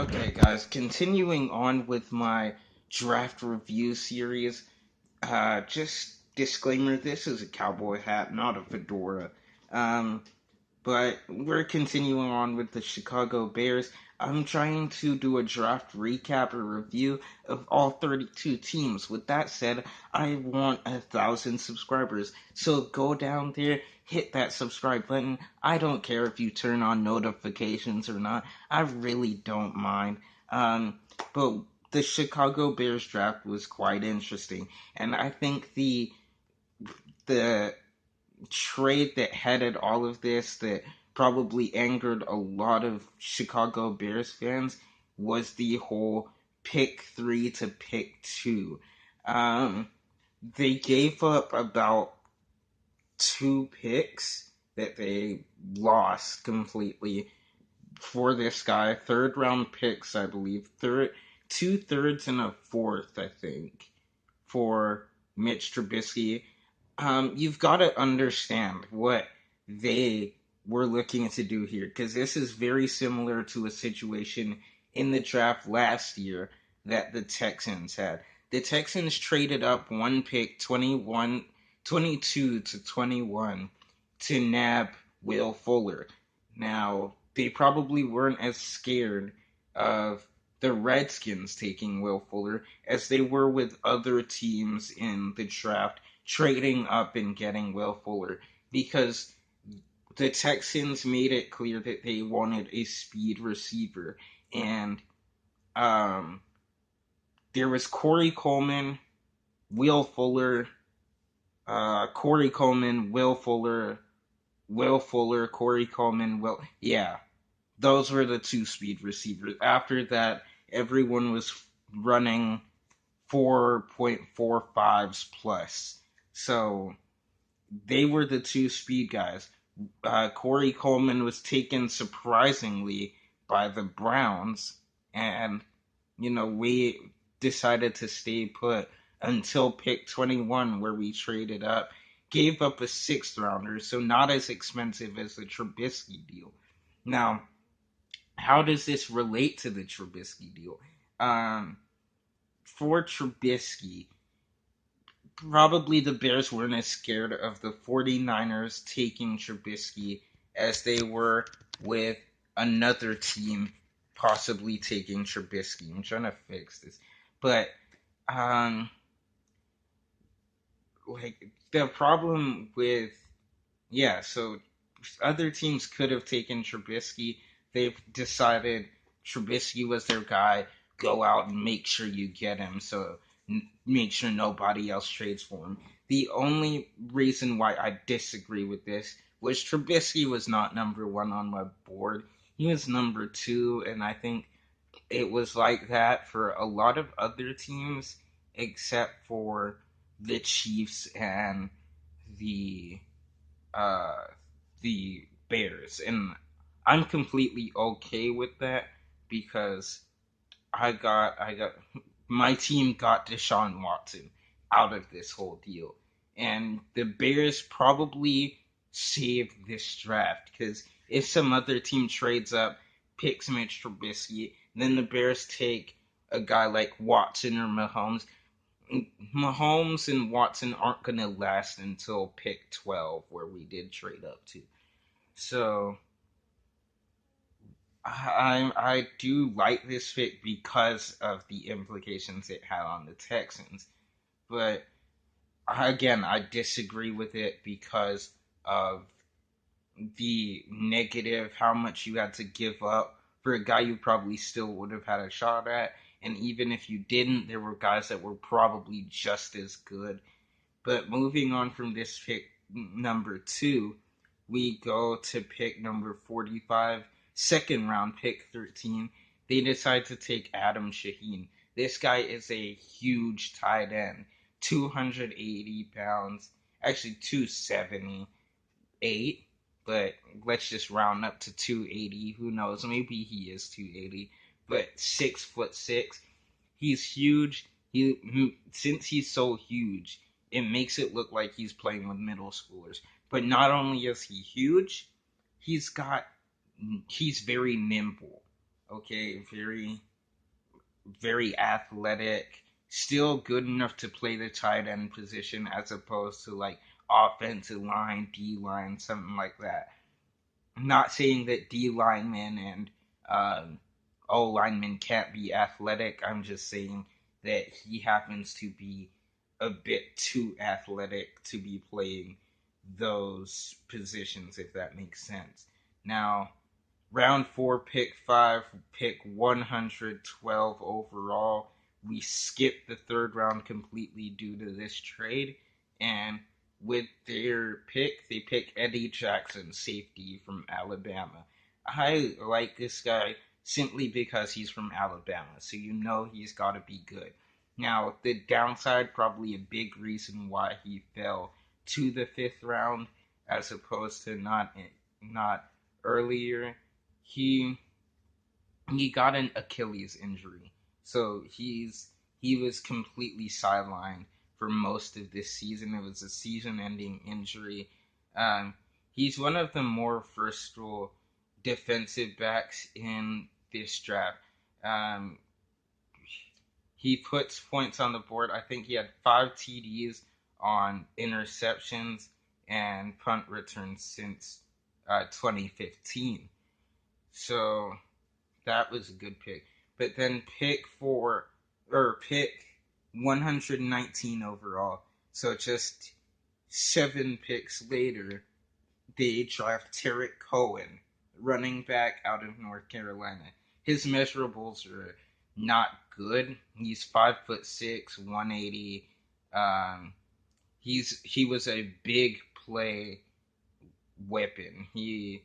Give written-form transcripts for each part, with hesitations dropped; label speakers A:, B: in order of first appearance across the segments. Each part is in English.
A: Okay, guys, continuing on with my draft review series. Just disclaimer: this is a cowboy hat, not a fedora. Um, but we're continuing on with the Chicago Bears. I'm trying to do a draft recap or review of all 32 teams. With that said, I want 1,000 subscribers. So go down there, hit that subscribe button. I don't care if you turn on notifications or not. I really don't mind. Um, but the Chicago Bears draft was quite interesting, and I think the trade that headed all of this that probably angered a lot of Chicago Bears fans was the whole pick three to pick two. Um, they gave up about two picks that they lost completely for this guy. Third round picks, I believe. Two thirds and a fourth, I think, for Mitch Trubisky. You've got to understand what they were looking to do here, because this is very similar to a situation in the draft last year that the Texans had. The Texans traded up one pick, 22 to 21, to nab Will Fuller. Now, they probably weren't as scared of the Redskins taking Will Fuller as they were with other teams in the draft trading up and getting Will Fuller, because the Texans made it clear that they wanted a speed receiver. And um, there was Corey Coleman, Will Fuller, Corey Coleman, Will Fuller, Corey Coleman, yeah, those were the two speed receivers. After that, everyone was running 4.45s plus. So they were the two speed guys. Corey Coleman was taken surprisingly by the Browns, and we decided to stay put until pick 21, where we traded up, gave up a sixth rounder, so not as expensive as the Trubisky deal. Now, how does this relate to the Trubisky deal? Um, for Trubisky, probably the Bears weren't as scared of the 49ers taking Trubisky as they were with another team possibly taking Trubisky. I'm trying to fix this. But, um, like, the problem with, yeah, so other teams could have taken Trubisky. They've decided Trubisky was their guy. Go out and make sure you get him. So make sure nobody else trades for him. The only reason why I disagree with this was Trubisky was not number one on my board. He was number two, and I think it was like that for a lot of other teams, except for the Chiefs and the uh, the Bears, and I'm completely okay with that because I got my team got Deshaun Watson out of this whole deal, and the Bears probably saved this draft because if some other team trades up, picks Mitch Trubisky, then the Bears take a guy like Watson or Mahomes. Mahomes and Watson aren't going to last until pick 12, where we did trade up to. So I do like this pick because of the implications it had on the Texans. But again, I disagree with it because of the negative, how much you had to give up for a guy you probably still would have had a shot at. And even if you didn't, there were guys that were probably just as good. But moving on from this pick number two, we go to pick number 45, second round pick 13. They decide to take Adam Shaheen. This guy is a huge tight end, 280 pounds, actually 278, but let's just round up to 280. Who knows? Maybe he is 280, but 6'6". He's huge. Since he's so huge, it makes it look like he's playing with middle schoolers. But not only is he huge, he's got he's very nimble. Okay, very athletic, still good enough to play the tight end position as opposed to like offensive line, D line, something like that. I'm not saying that D linemen and O linemen can't be athletic. I'm just saying that he happens to be a bit too athletic to be playing those positions, if that makes sense. Now, round four, pick five, pick 112 overall. We skipped the third round completely due to this trade. And with their pick, they pick Eddie Jackson, safety from Alabama. I like this guy simply because he's from Alabama, so you know he's got to be good. Now, the downside, probably a big reason why he fell to the fifth round as opposed to not earlier, he he got an Achilles injury, so he was completely sidelined for most of this season. It was a season-ending injury. Um, he's one of the more versatile defensive backs in this draft. Um, he puts points on the board. I think he had 5 TDs on interceptions and punt returns since 2015. So that was a good pick. But then pick 119 overall. So just 7 picks later, they draft Tarek Cohen, running back out of North Carolina. His measurables are not good. He's 5'6", 180. Um, he was a big play weapon. I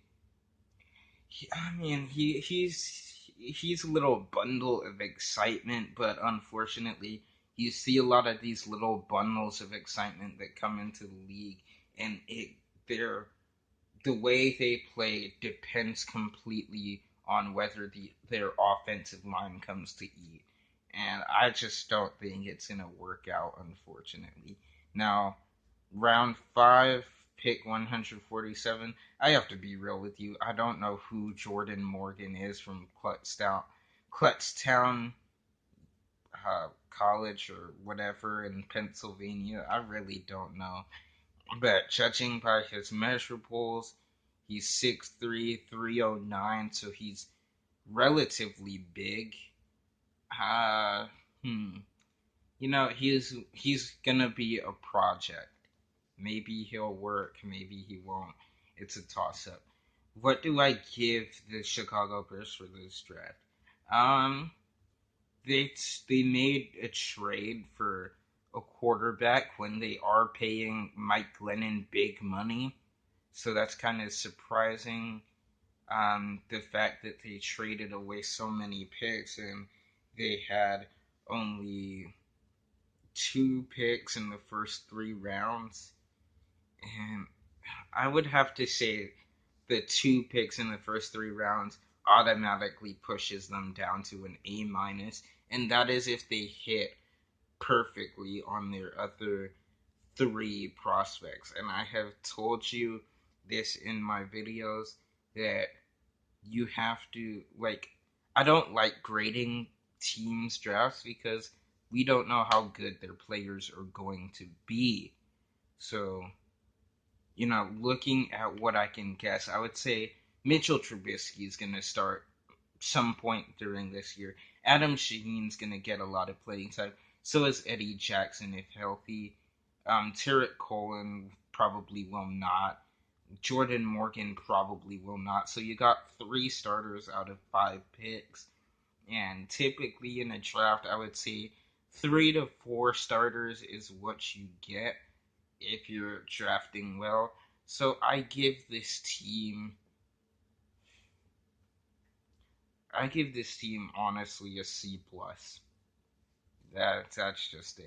A: mean, he's a little bundle of excitement, but unfortunately, you see a lot of these little bundles of excitement that come into the league, and they're the way they play depends completely on whether their offensive line comes to eat, and I just don't think it's gonna work out, unfortunately. Now, round five, pick 147. I have to be real with you. I don't know who Jordan Morgan is from Clutchtown College or whatever in Pennsylvania. I really don't know. But judging by his measurables, he's 6'3", 309, so he's relatively big. Uh, hmm. He's gonna be a project. Maybe he'll work, maybe he won't. It's a toss up. What do I give the Chicago Bears for this draft? Um, they made a trade for a quarterback when they are paying Mike Glennon big money, so that's kind of surprising. The fact that they traded away so many picks and they had only 2 picks in the first 3 rounds, and I would have to say the 2 picks in the first 3 rounds automatically pushes them down to an A minus, and that is if they hit perfectly on their other 3 prospects. And I have told you this in my videos that you have to like. I don't like grading teams' drafts because we don't know how good their players are going to be. So looking at what I can guess, I would say Mitchell Trubisky is going to start some point during this year. Adam Shaheen's going to get a lot of playing time. So is Eddie Jackson if healthy. Tarek Cohen probably will not. Jordan Morgan probably will not. So you got 3 starters out of 5 picks. And typically in a draft, I would say 3 to 4 starters is what you get if you're drafting well. So I give this team honestly a C plus. That's just a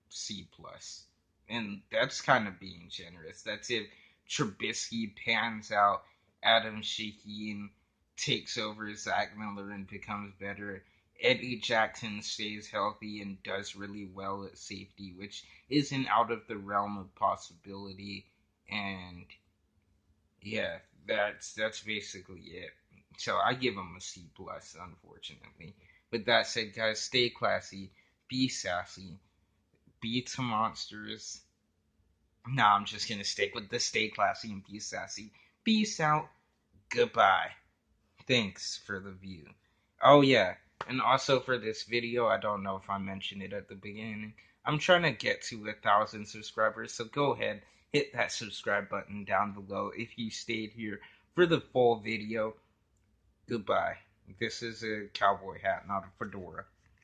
A: C plus, and that's kind of being generous. That's if Trubisky pans out, Adam Shaheen takes over Zach Miller and becomes better. Eddie Jackson stays healthy and does really well at safety, which isn't out of the realm of possibility. And yeah, that's basically it. So I give him a C plus, unfortunately. With that said, guys, stay classy, be sassy, beat some monsters. Nah, I'm just gonna stick with the stay classy and be sassy. Peace out. Goodbye. Thanks for the view. Oh yeah, and also for this video, I don't know if I mentioned it at the beginning. I'm trying to get to 1,000 subscribers, so go ahead, hit that subscribe button down below if you stayed here for the full video. Goodbye. This is a cowboy hat, not a fedora.